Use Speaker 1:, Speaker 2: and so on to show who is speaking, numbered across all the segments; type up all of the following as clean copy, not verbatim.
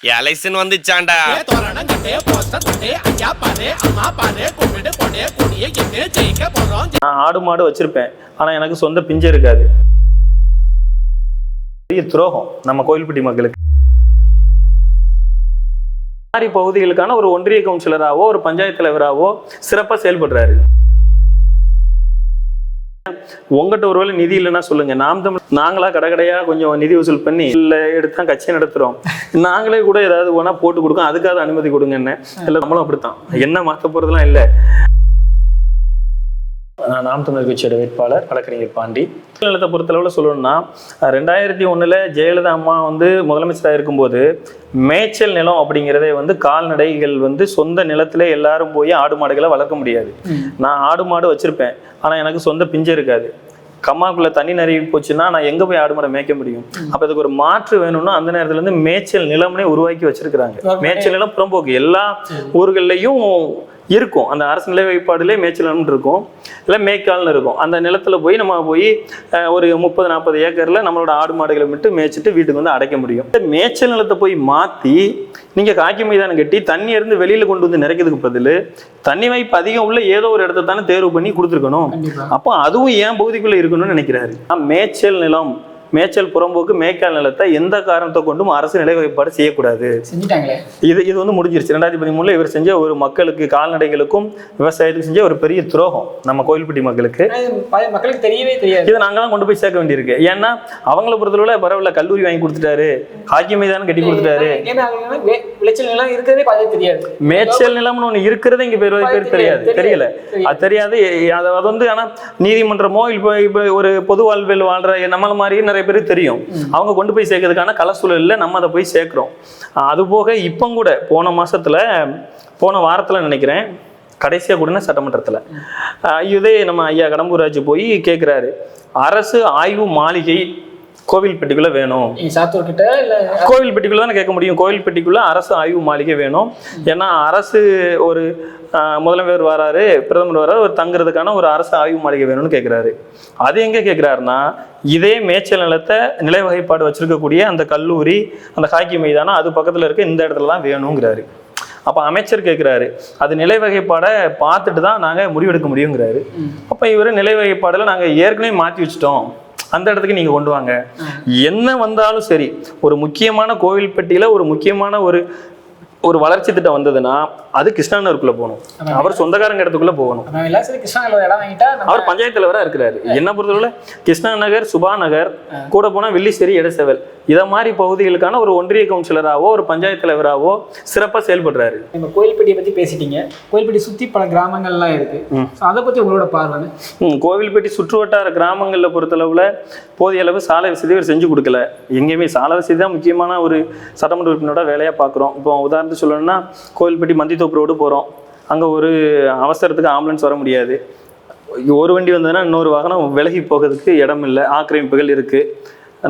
Speaker 1: Election வந்துச்சாண்டா.
Speaker 2: நான் ஆடு மாடு வச்சிருப்பேன், ஆனா எனக்கு சொந்த பிஞ்சை இருக்காது. பெரிய துரோகம் நம்ம கோயில்பட்டி மக்களுக்கு. மாதிரி பகுதிகளுக்கான ஒரு ஒன்றிய கவுன்சிலராவோ ஒரு பஞ்சாயத்து தலைவராவோ சிறப்பா செயல்படுறாரு. உங்ககிட்ட ஒருவேளை நிதி இல்லைன்னா சொல்லுங்க, நாம் தமிழ் நாங்களா கடைக்கடையா கொஞ்சம் நிதி வசூல் பண்ணி இல்ல எடுத்தா கட்சியை நடத்துறோம், நாங்களே கூட ஏதாவது ஒன்னா போட்டு கொடுக்கோம், அதுக்காக அனுமதி கொடுங்க. என்ன இல்ல நம்மளும் அப்படித்தான், என்ன மாற்ற போறதுலாம் இல்லை. நாம் தமிழர் கட்சியோட வேட்பாளர் வழக்கறிஞர் பாண்டி. நிலத்தை பொறுத்தளவில் சொல்லணும்னா 2001 ஜெயலலிதா அம்மா முதலமைச்சராக இருக்கும்போது மேய்ச்சல் நிலம் அப்படிங்கிறதே கால்நடைகள் சொந்த நிலத்திலே எல்லாரும் போய் ஆடு மாடுகளை வளர்க்க முடியாது. நான் ஆடு மாடு வச்சிருப்பேன், ஆனால் எனக்கு சொந்த பிஞ்சை இருக்காது. கம்மாக்குள்ள தண்ணி நிறைய போச்சுன்னா நான் எங்க போய் ஆடு மாடை மேய்க்க முடியும்? அப்ப இதுக்கு ஒரு மாற்று வேணும்னா அந்த நேரத்துல மேய்ச்சல் நிலம்னே உருவாக்கி வச்சிருக்கிறாங்க. மேய்ச்சல் நிலம் புறம்போக்கு எல்லா ஊர்கள்லையும் இருக்கும். அந்த அரசு நிலை வைப்பாடுலேயே மேய்ச்சல் நிலம் இருக்கும், இல்லை மேய்க்கால்னு இருக்கும். அந்த நிலத்துல போய் நம்ம போய் ஒரு 30-40 ஏக்கர்ல நம்மளோட ஆடு மாடுகளை மட்டும் மேய்ச்சிட்டு வீட்டுக்கு அடைக்க முடியும். மேய்ச்சல் நிலத்தை போய் மாத்தி நீங்க காக்கி மைதானம் கட்டி தண்ணி இருந்து வெளியில கொண்டு நிறைக்கிறதுக்கு பதில் தண்ணி வாய்ப்பு அதிகம் உள்ள ஏதோ ஒரு இடத்த தானே தேர்வு பண்ணி கொடுத்துருக்கணும். அப்போ அதுவும் ஏன் பகுதிக்குள்ள இருக்கணும்னு நினைக்கிறாரு. மேய்ச்சல் நிலம், மேய்ச்சல் புறம்போக்கு, மேய்க்கால் நிலத்தை எந்த காரணத்தை கொண்டும் அரசு நிலை வைப்பாடு செய்யக்கூடாது. இது முடிஞ்சிருச்சு. 2013 இவர் செஞ்ச ஒரு மக்களுக்கு, கால்நடைகளுக்கும் விவசாயத்துக்கும் செஞ்ச ஒரு பெரிய துரோகம் நம்ம கோயில்பட்டி மக்களுக்கு.
Speaker 3: தெரியவே தெரியாது.
Speaker 2: இதை நாங்களாம் கொண்டு போய் சேர்க்க வேண்டியிருக்கு. ஏன்னா அவங்கள பொறுத்தளவுல பரவாயில்ல, கல்லூரி வாங்கி கொடுத்துட்டாரு, காக்கி மைதானம் கட்டி கொடுத்துட்டாரு. மேய்ச்சல் நிலம்னு ஒண்ணு இருக்கிறதே இங்க பேர் தெரியல. அது தெரியாது. அது ஆனா நீதிமன்றமோ இப்ப ஒரு பொது வாழ்வில் வாழ்ற நம்மள மாதிரி நிறைய பேருக்கு தெரியும். அவங்க கொண்டு போய் சேர்க்கறதுக்கான கள சூழல்ல நம்ம அதை போய் சேர்க்கிறோம். அது போக இப்போ கூட போன வாரத்துல நினைக்கிறேன் கடைசியா கூட சட்டமன்றத்துல இதே நம்ம ஐயா கடம்பூராஜ் போய் கேட்கிறாரு, அரசு ஆய்வு மாளிகை கோவில்பட்டிக்குள்ள வேணும். கோவில்பட்டிக்குள்ள தானே கேட்க முடியும். கோவில்பட்டிக்குள்ள அரசு ஆய்வு மாளிகை வேணும். ஏன்னா அரசு ஒரு முதலமைச்சர் வராரு, பிரதமர் வராரு, ஒரு தங்குறதுக்கான ஒரு அரசு ஆய்வு மாளிகை வேணும்னு கேட்கிறாரு. அது எங்க கேட்கிறாருன்னா இதே மேய்ச்சல் நிலத்தை நிலை வகைப்பாடு வச்சிருக்கக்கூடிய அந்த கல்லூரி, அந்த காக்கி மைதானம் அது பக்கத்துல இருக்க இந்த இடத்துல தான் வேணுங்கிறாரு. அப்ப அமைச்சர் கேட்கிறாரு, அது நிலை வகைப்பாடை பார்த்துட்டு தான் நாங்க முடிவெடுக்க முடியுங்கிறாரு. அப்ப இவரு நிலை வகைப்பாடுல நாங்க ஏற்கனவே மாற்றி வச்சுட்டோம், அந்த இடத்துக்கு நீங்க கொண்டு வாங்க. என்ன வந்தாலும் சரி, ஒரு முக்கியமான கோவில்பட்டியில ஒரு முக்கியமான ஒரு வளர்ச்சி திட்டம் வந்ததுன்னா அது கிருஷ்ணாநகருக்குள்ள போகணும். அவர் சொந்தக்காரங்க இடத்துக்குள்ள போகணும். அவர் பஞ்சாயத்து தலைவரா இருக்கிறாரு. என்ன பொறுத்தவரை கிருஷ்ணா நகர், சுபா நகர், கூட போனா வெள்ளிச்சேரி, இடசெவல், இத மாதிரி பகுதிகளுக்கான ஒரு ஒன்றிய கவுன்சிலராவோ ஒரு பஞ்சாயத்து தலைவராவோ சிறப்பா செயல்படுறாரு.
Speaker 3: நம்ம கோயில்பட்டியை பத்தி பேசிட்டீங்க. கோயில்பட்டி சுத்தி பல கிராமங்கள்லாம் இருக்கு. அதை பத்தி உங்களோட பார்வை?
Speaker 2: கோவில்பட்டி சுற்று வட்டார கிராமங்கள்ல பொறுத்தளவுல போதிய அளவு சாலை வசதி அவர் செஞ்சு கொடுக்கல. எங்கேயுமே சாலை வசதி தான் முக்கியமான ஒரு சட்டமன்ற உறுப்பினரோட வேலையா பாக்குறோம். இப்போ உதாரணத்துக்கு சொல்லணும்னா கோவில்பட்டி மந்தித்தோப்பு ரோடு போறோம், அங்க ஒரு அவசரத்துக்கு ஆம்புலன்ஸ் வர முடியாது. ஒரு வண்டி வந்ததுன்னா இன்னொரு வாகனம் விலகி போகிறதுக்கு இடம் இல்லை, ஆக்கிரமிப்புகள் இருக்கு.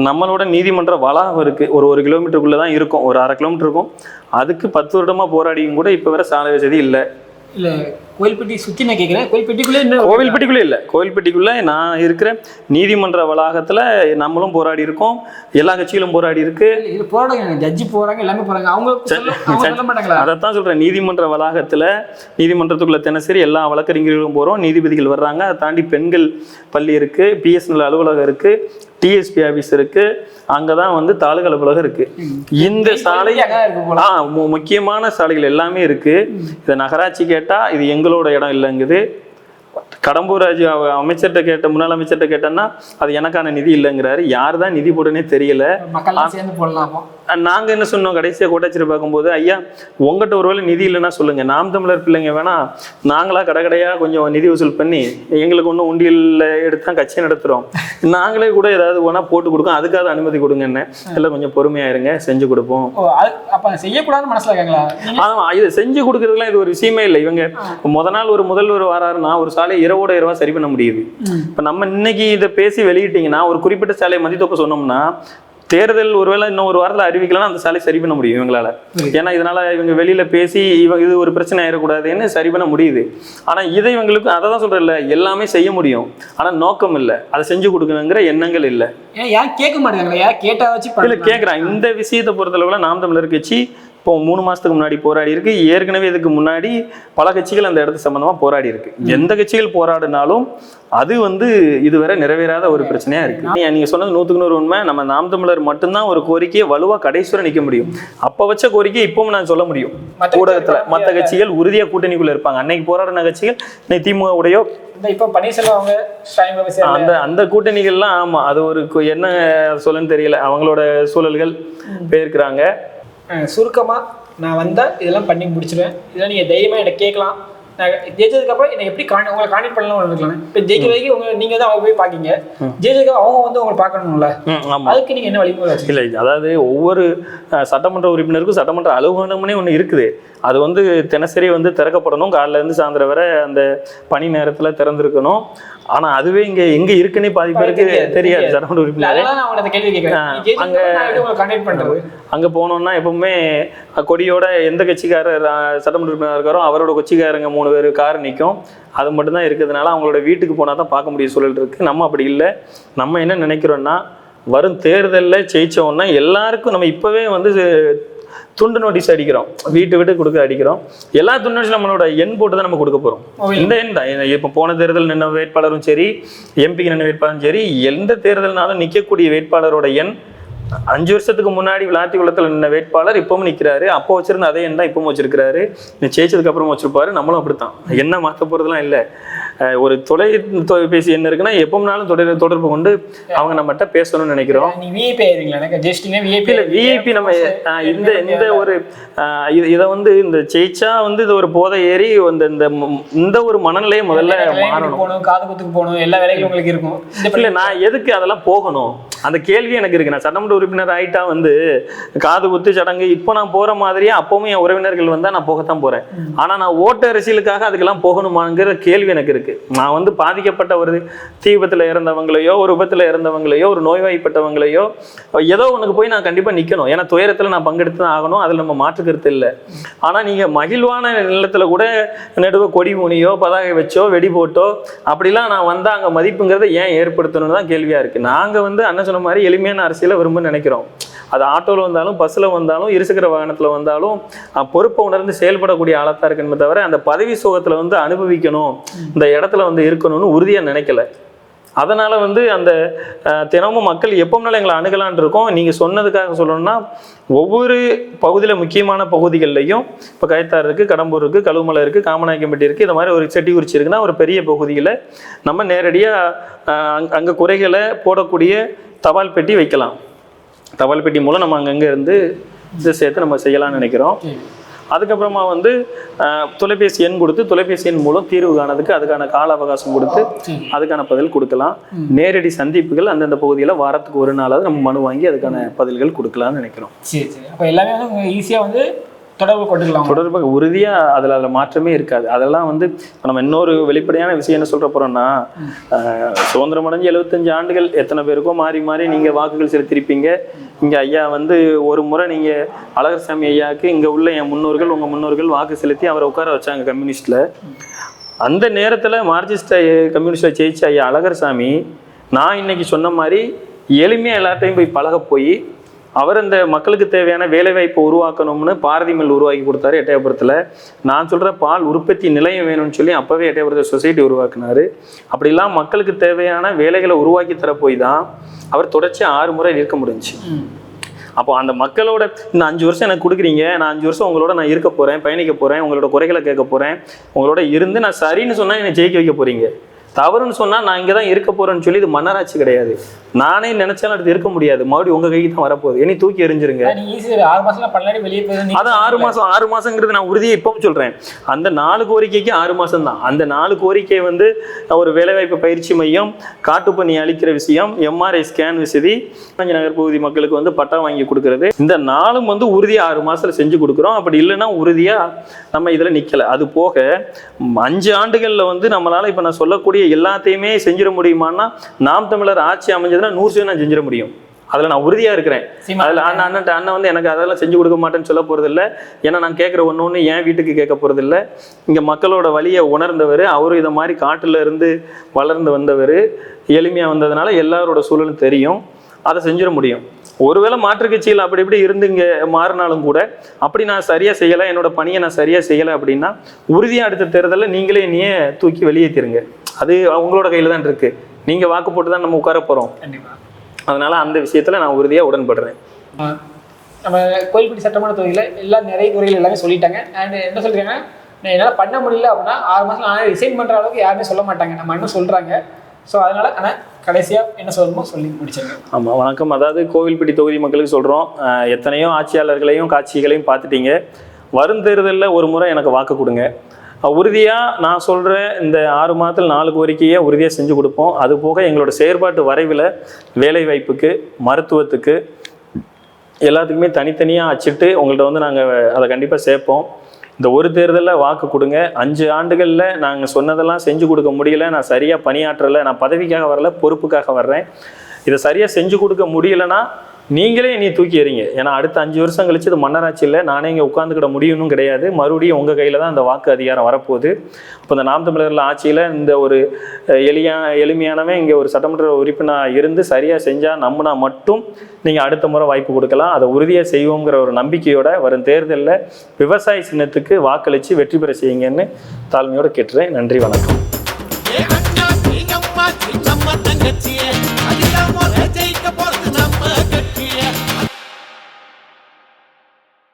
Speaker 2: நம்மளோட நீதிமன்ற வளாகம் இருக்கு, ஒரு கிலோமீட்டருக்குள்ள தான் இருக்கும், ஒரு 1/2 கிலோமீட்டர் இருக்கும். அதுக்கு 10 வருடமா போராடியும் கூட இப்ப வர சாலை வசதி இல்லை.
Speaker 3: இல்ல கோயில்பட்டி சுத்தி நான் கேட்கிறேன்,
Speaker 2: கோவில்பட்டிக்குள்ள இல்ல, கோவில்பட்டிக்குள்ள நான் இருக்கிற நீதிமன்ற வளாகத்துல நம்மளும் போராடி இருக்கோம், எல்லா கட்சிகளும் போராடி இருக்கு.
Speaker 3: ஜட்ஜி போறாங்க, எல்லாமே போறாங்க, அவங்க
Speaker 2: அதைத்தான் சொல்றேன். நீதிமன்ற வளாகத்துல, நீதிமன்றத்துக்குள்ள தினசரி எல்லா வழக்கறிஞர்களும் போறோம், நீதிபதிகள் வர்றாங்க. அதை தாண்டி பெண்கள் பள்ளி இருக்கு, பிஎஸ்என்எல் அலுவலகம் இருக்கு, டிஎஸ்பி ஆபீஸ் இருக்கு, அங்கதான் தாலுகா அலுவலகம் இருக்கு. இந்த சாலை முக்கியமான சாலைகள் எல்லாமே இருக்கு. இதை நகராட்சி கேட்டா இது எங்களோட இடம் இல்லைங்குது. கடம்பூராஜ் அமைச்சர்கிட்ட கேட்ட, முன்னாள் அமைச்சர்கிட்ட கேட்டேன்னா அது எனக்கான நிதி இல்லைங்கிறாரு. யார் தான் நிதி போடுன்னே தெரியல. நாங்க என்ன சொன்னோம், கடைசியா கோட்டாட்சியர் பார்க்கும்போது, ஐயா உங்ககிட்ட ஒருவேளை நிதி இல்லைன்னா சொல்லுங்க, நாம் தமிழர் பிள்ளைங்க வேணா நாங்களா கடைக்கடையா கொஞ்சம் நிதி வசூல் பண்ணி எங்களுக்கு ஒன்றும் உண்டியல்ல எடுத்தா கட்சியை நடத்துறோம், நாங்களே கூட ஏதாவது ஒன்றா போட்டு கொடுக்கோம், அதுக்காக அனுமதி கொடுங்கன்னு. எல்லாம் கொஞ்சம் பொறுமையா இருங்க, செஞ்சு கொடுப்போம்.
Speaker 3: செய்யக்கூடாதுன்னு மனசுல இருக்காங்களா?
Speaker 2: ஆமா, இது செஞ்சு கொடுக்கறதுலாம் இது ஒரு விஷயமே இல்லை. இவங்க நாள் ஒரு முதல்வர் வராருன்னா ஒரு சாலை இரவோட இரவா சரி பண்ண முடியுது. இப்ப நம்ம இன்னைக்கு இதை பேசி வெளியிட்டீங்கன்னா ஒரு குறிப்பிட்ட சாலை மதித்தொப்ப சொன்னோம்னா தேர்தல் ஒருவேளை இன்னும் ஒரு வாரத்தில் அறிவிக்கலன்னா அந்த சாலை சரி பண்ண முடியும் இவங்களால. ஏன்னா இதனால இவங்க வெளியில பேசி இது ஒரு பிரச்சனை ஆயிடக்கூடாதுன்னு சரி பண்ண முடியுது. ஆனா இதை இவங்களுக்கு அதை தான் சொல்றேன்ல, எல்லாமே செய்ய முடியும், ஆனா நோக்கம் இல்லை, அதை செஞ்சு கொடுக்கணுங்கிற எண்ணங்கள் இல்லை.
Speaker 3: ஏன் கேட்க மாட்டேங்கிறாங்க? யார் கேட்டா வச்சு
Speaker 2: இல்லை கேட்குறான். இந்த விஷயத்தை பொறுத்தளவுல நாம் தமிழர் கட்சி இப்போ 3 மாசத்துக்கு முன்னாடி போராடி இருக்கு. ஏற்கனவே இதுக்கு முன்னாடி பல கட்சிகள் அந்த இடத்து சம்பந்தமா போராடி இருக்கு. எந்த கட்சிகள் போராடினாலும் அது இதுவரை நிறைவேறாத ஒரு பிரச்சனையா இருக்கு. நீங்க சொன்னது 100க்கு 100 உண்மை. நம்ம நாம் தமிழர் மட்டும்தான் ஒரு கோரிக்கையை வலுவா கடைசிவரை நிக்க முடியும். அப்ப வச்ச கோரிக்கை இப்பவும் நான் சொல்ல முடியும். ஊடகத்துல மற்ற கட்சிகள் உறுதியா கூட்டணிக்குள்ள இருப்பாங்க. அன்னைக்கு போராடின கட்சிகள் இன்னைக்கு திமுக உடையோ
Speaker 3: இப்ப பன்னீர்செல்வம் அவங்க
Speaker 2: அந்த கூட்டணிகள்லாம் ஆமா, அது ஒரு என்ன சொல்லன்னு தெரியல, அவங்களோட சூழல்கள் போயிருக்கிறாங்க.
Speaker 3: சுருக்கமா நான் வந்தா இதெல்லாம் பண்ணி முடிச்சிடுவேன், இதெல்லாம் நீங்க தைரியமா என்கிட்ட கேட்கலாம். நான் ஜெயிச்சதுக்கு அப்புறம் என்ன எப்படி உங்களை கான்டாக்ட் பண்ணலாம் இருக்கலாம். இப்போ ஜெயிக்க வரைக்கும் நீங்க தான் அவங்க போய் பாக்கீங்க, ஜெயிச்சதுக்கு அவங்க உங்களை பார்க்கணும்ல, அதுக்கு நீங்க என்ன வழிமுறை வச்சு?
Speaker 2: இல்லை, அதாவது ஒவ்வொரு சட்டமன்ற உறுப்பினருக்கும் சட்டமன்ற அலுவலகம்னே ஒன்று இருக்குது. அது தினசரி திறக்கப்படணும். காலைல இருந்து சாயந்தரம் வரை அந்த பணி நேரத்துல திறந்திருக்கணும். ஆனா அதுவே இங்க எங்க இருக்குன்னே பாதி பேருக்கு தெரியாது. சட்டமன்ற உறுப்பினர் அங்க போனோம்னா எப்பவுமே கொடியோட எந்த கட்சிக்காரர் சட்டமன்ற உறுப்பினர் இருக்காரோ அவரோட கட்சிக்காரங்க 3 பேர் கார் நிற்கும். அது மட்டும்தான் இருக்கிறதுனால அவங்களோட வீட்டுக்கு போனால் தான் பார்க்க முடியும் சூழல் இருக்குது. நம்ம அப்படி இல்லை. நம்ம என்ன நினைக்கிறோன்னா, வரும் தேர்தலில் ஜெயிச்சோன்னா எல்லாருக்கும் நம்ம இப்போவே துண்டு நோட்டீஸ் அடிக்கிறோம், வீட்டு கொடுக்க அடிக்கிறோம். எல்லா துண்டு நோட்டீஸ் நம்மளோட எண் போட்டு தான் நம்ம கொடுக்க போகிறோம். இந்த எண் தான். இப்போ போன தேர்தல் நின்ன வேட்பாளரும் சரி, எம்பிக்கு நின்ன வேட்பாளரும் சரி, எந்த தேர்தல்னாலும் நிற்கக்கூடிய வேட்பாளரோட எண் 5 வருஷத்துக்கு முன்னாடி விளாத்திக்குளத்தில் நின்ன வேட்பாளர் இப்பவும் நிற்கிறாரு. அப்போ வச்சிருந்த அதே எண் தான் இப்பவும் வச்சிருக்கிறாரு. ஜெயிச்சதுக்கு அப்புறம் வச்சிருப்பாரு. நம்மளும் அப்படித்தான். என்ன மாற்ற போறதுலாம் இல்லை. ஒரு தொலைபேசி என்ன இருக்குன்னா எப்போனாலும் தொடர்பு கொண்டு அவங்க நம்மகிட்ட பேசணும்னு நினைக்கிறோம். விஐபி நம்ம இந்த ஒரு இதை இந்த ஜெயிச்சா இது ஒரு போதை ஏறி இந்த ஒரு மனநிலையை முதல்ல மாறணும்.
Speaker 3: காதுகுத்துக்கு போகணும், எல்லா வேலைகளும் உங்களுக்கு இருக்கும்.
Speaker 2: இல்லை, நான் எதுக்கு அதெல்லாம் போகணும் அந்த கேள்வி எனக்கு இருக்கு. நான் சட்டமன்ற உறுப்பினர் ஆயிட்டா காது குத்து சடங்கு இப்போ நான் போற மாதிரியே அப்பவும் என் உறவினர்கள் வந்தா நான் போகத்தான் போறேன். ஆனா நான் ஓட்டு அரசியலுக்காக அதுக்கெல்லாம் போகணுமாங்கிற கேள்வி எனக்கு இருக்கு. நான் பாதிக்கப்பட்ட ஒரு தீ விபத்துல இறந்தவங்களையோ, ஒரு விபத்துல இறந்தவங்களையோ, ஒரு நோய்வாய்ப்பட்டவங்களையோ ஏதோ உனக்கு போய் நான் கண்டிப்பா நிக்கணும். ஏன்னா துயரத்துல நான் பங்கெடுத்து தான் ஆகணும். அதுல நம்ம மாற்றுக்கிறது இல்லை. ஆனா நீங்க மகிழ்வான நிலத்துல கூட நடுவே கொடி ஊனியோ பதாகை வச்சோ வெடி போட்டோ அப்படிலாம் நான் வந்தா அங்க மதிப்புங்கிறத ஏன் ஏற்படுத்தணும்னு தான் கேள்வியா இருக்கு. நாங்க அண்ணன் சொன்ன மாதிரி எளிமையான அரசியலை விரும்ப நினைக்கிறோம். அது ஆட்டோவில் வந்தாலும், பஸ்ஸில் வந்தாலும், இருசக்கர வாகனத்தில் வந்தாலும் பொறுப்பை உணர்ந்து செயல்படக்கூடிய ஆளத்தான் இருக்குன்னு தவிர அந்த பதவி சுகத்தில் அனுபவிக்கணும், இந்த இடத்துல இருக்கணும்னு உறுதியாக நினைக்கல. அதனால அந்த தினமும் மக்கள் எப்போனாலும் எங்களை அணுகலான் இருக்கோம். நீங்கள் சொன்னதுக்காக சொல்லணும்னா, ஒவ்வொரு பகுதியில் முக்கியமான பகுதிகள்லையும் இப்போ கயத்தாறு இருக்குது, கடம்பூர் இருக்குது, கழுவுமலை இருக்குது, காமநாயக்கம்பட்டி இருக்குது, இந்த மாதிரி ஒரு செட்டிக்குறிச்சி இருக்குன்னா ஒரு பெரிய பகுதியில் நம்ம நேரடியாக அங்கே குறைகளை போடக்கூடிய தபால் பெட்டி வைக்கலாம். தபால் பெட்டி மூலம் நம்ம அங்கங்கே இருந்து இதை சேர்த்து நம்ம செய்யலாம்னு நினைக்கிறோம். அதுக்கப்புறமா தொலைபேசி எண் கொடுத்து தொலைபேசி எண் மூலம் தீர்வு காணதுக்கு அதுக்கான கால அவகாசம் கொடுத்து அதுக்கான பதில் கொடுக்கலாம். நேரடி சந்திப்புகள் அந்தந்த பகுதியில் வாரத்துக்கு ஒரு நாளாவது நம்ம மனு வாங்கி அதுக்கான பதில்கள் கொடுக்கலாம்னு நினைக்கிறோம்.
Speaker 3: சரி சரி. அப்போ எல்லாமே ஈஸியாக தொடர்பு
Speaker 2: உறுதியாக அதில் மாற்றமே இருக்காது. அதெல்லாம் நம்ம இன்னொரு வெளிப்படையான விஷயம் என்ன சொல்ற போறோம்னா, சுதந்திரம் அடைஞ்சு 75 ஆண்டுகள் எத்தனை பேருக்கோ மாறி மாறி நீங்க வாக்குகள் செலுத்திருப்பீங்க. இங்க ஐயா ஒரு முறை நீங்க அழகர்சாமி ஐயாவுக்கு இங்க உள்ள என் முன்னோர்கள் உங்க முன்னோர்கள் வாக்கு செலுத்தி அவரை உட்கார வச்சாங்க கம்யூனிஸ்ட்ல. அந்த நேரத்துல மார்க்சிஸ்ட் கம்யூனிஸ்ட்ல ஜெயிச்ச ஐயா அழகர்சாமி நான் இன்னைக்கு சொன்ன மாதிரி எளிமையா எல்லாத்தையும் போய் பழக போய் அவர் இந்த மக்களுக்கு தேவையான வேலைவாய்ப்பை உருவாக்கணும்னு பாரதி மில் உருவாக்கி கொடுத்தாரு எட்டயபுரத்தில். நான் சொல்கிற பால் உற்பத்தி நிலையம் வேணும்னு சொல்லி அப்போவே எட்டயபுரத்தில் சொசைட்டி உருவாக்குனாரு. அப்படிலாம் மக்களுக்கு தேவையான வேலைகளை உருவாக்கி தர போய் தான் அவர் தொடர்ச்சியாக 6 முறை இருக்க முடிஞ்சுச்சு. அப்போ அந்த மக்களோட இந்த 5 வருஷம் எனக்கு கொடுக்குறீங்க, நான் 5 வருஷம் உங்களோட நான் இருக்க போகிறேன், பயணிக்க போகிறேன், உங்களோட குறைகளை கேட்க போகிறேன், உங்களோட இருந்து நான் சரின்னு சொன்னால் என்னை ஜெயிக்க வைக்க போகிறீங்க, தவறுன்னு சொன்னா நான் இங்கே தான் இருக்க போறேன்னு சொல்லி இது மன்னராட்சி கிடையாது. நானே நினைச்சாலும் அடுத்து இருக்க முடியாது. மறுபடியும் உங்க கைக்கு தான் வரப்போகுது. இனி தூக்கி எறிஞ்சிருங்க. அது 6 மாசங்கிறது நான் உறுதியை இப்பவும் சொல்றேன். அந்த 4 கோரிக்கைக்கு 6 மாசம் தான். அந்த 4 கோரிக்கை ஒரு வேலைவாய்ப்பு பயிற்சி மையம், காட்டுப்பணி அளிக்கிற விஷயம், எம்ஆர்ஐ ஸ்கேன் வசதி, நகர் பகுதி மக்களுக்கு பட்டா வாங்கி கொடுக்கறது, இந்த 4 உறுதியா 6 மாசத்துல செஞ்சு கொடுக்குறோம். அப்படி இல்லைன்னா உறுதியா நம்ம இதுல நிக்கல. அது போக 5 ஆண்டுகள்ல நம்மளால இப்ப நான் சொல்லக்கூடிய எல்லாத்தையுமே செஞ்சிட முடியுமான்னா, நாம் தமிழர் ஆட்சி அமைஞ்சதுன்னா 100% செஞ்சிட முடியும். அதில் நான் உறுதியாக இருக்கிறேன். அதில் அண்ணன் வந்து எனக்கு அதெல்லாம் செஞ்சு கொடுக்க மாட்டேன்னு சொல்ல போகிறதில்ல. ஏன்னா நான் கேட்குற ஒன்று என் வீட்டுக்கு கேட்க போகிறதில்ல. இங்கே மக்களோட வழியை உணர்ந்தவர், அவரும் இதை மாதிரி காட்டில் இருந்து வளர்ந்து வந்தவர், எளிமையாக வந்ததுனால எல்லாரோட சூழலும் தெரியும், அதை செஞ்சிட முடியும். ஒருவேளை மாற்றுக் கட்சியில் அப்படி இப்படி இருந்து இங்கே மாறினாலும் கூட அப்படி நான் சரியாக செய்யலை, என்னோட பணியை நான் சரியாக செய்யலை அப்படின்னா உறுதியாக அடுத்த தேர்தலில் நீங்களே என்னையே தூக்கி வெளியேற்றிருங்க. அது அவங்களோட கையில் தான் இருக்குது. நீங்கள் வாக்கு போட்டு தான் நம்ம உட்கார போகிறோம். அதனால அந்த விஷயத்தில் நான் உறுதியாக உடன்படுறேன்.
Speaker 3: நம்ம கோயில்பட்டி சட்டமன்ற தொகுதியில் எல்லாம் நிறைய குறைகள் எல்லாமே சொல்லிட்டாங்க. அண்ட் என்ன சொல்கிறாங்க, என்னால் பண்ண முடியல அப்படின்னா 6 மாதம் நான் ரிசைன் பண்ணுற அளவுக்கு யாருமே சொல்ல மாட்டாங்க, நம்ம அண்ணன் சொல்கிறாங்க. ஸோ அதனால் ஆனால் கடைசியாக என்ன சொல்லணுமோ சொல்லி முடிச்சாங்க.
Speaker 2: ஆமாம், வணக்கம். அதாவது கோவில்பட்டி தொகுதி மக்களுக்கு சொல்கிறோம், எத்தனையோ ஆட்சியாளர்களையும் காட்சிகளையும் பார்த்துட்டீங்க. வரும் தேர்தலில் ஒரு முறை எனக்கு வாக்கு கொடுங்க. உறுதியாக நான் சொல்கிறேன், இந்த 6 மாதத்தில் 4 கோரிக்கையை உறுதியாக செஞ்சு கொடுப்போம். அது போக எங்களோட செயற்பாட்டு வரைவில் வேலைவாய்ப்புக்கு, மருத்துவத்துக்கு எல்லாத்துக்குமே தனித்தனியாக அச்சிட்டு உங்கள்கிட்ட வந்து நாங்கள் அதை கண்டிப்பாக சேர்ப்போம். இந்த ஒரு தேர்தலில் வாக்கு கொடுங்க. 5 ஆண்டுகளில் நாங்கள் சொன்னதெல்லாம் செஞ்சு கொடுக்க முடியல, நான் சரியாக பணியாற்றலை, நான் பதவிக்காக வரல, பொறுப்புக்காக வர்றேன். இதை சரியாக செஞ்சு கொடுக்க முடியலைன்னா நீங்களே நீ தூக்கி எறிங்க. ஏன்னா அடுத்த 5 வருஷம் கழிச்சு இது மன்னராட்சி இல்லை, நானே இங்கே உட்காந்துக்கிட முடியும்னு கிடையாது. மறுபடியும் உங்கள் கையில் தான் அந்த வாக்கு அதிகாரம் வரப்போகுது. இப்போ இந்த நாம் தமிழர்கள் ஆட்சியில் இந்த ஒரு எளிமையானவன் இங்கே ஒரு சட்டமன்ற உறுப்பினராக இருந்து சரியாக செஞ்சால் நம்பினா மட்டும் நீங்கள் அடுத்த முறை வாய்ப்பு கொடுக்கலாம். அதை உறுதியாக செய்வோங்கிற ஒரு நம்பிக்கையோட வரும் தேர்தலில் விவசாய சின்னத்துக்கு வாக்களித்து வெற்றி பெற செய்யுங்கன்னு தாழ்மையோடு கேட்டுறேன். நன்றி, வணக்கம்.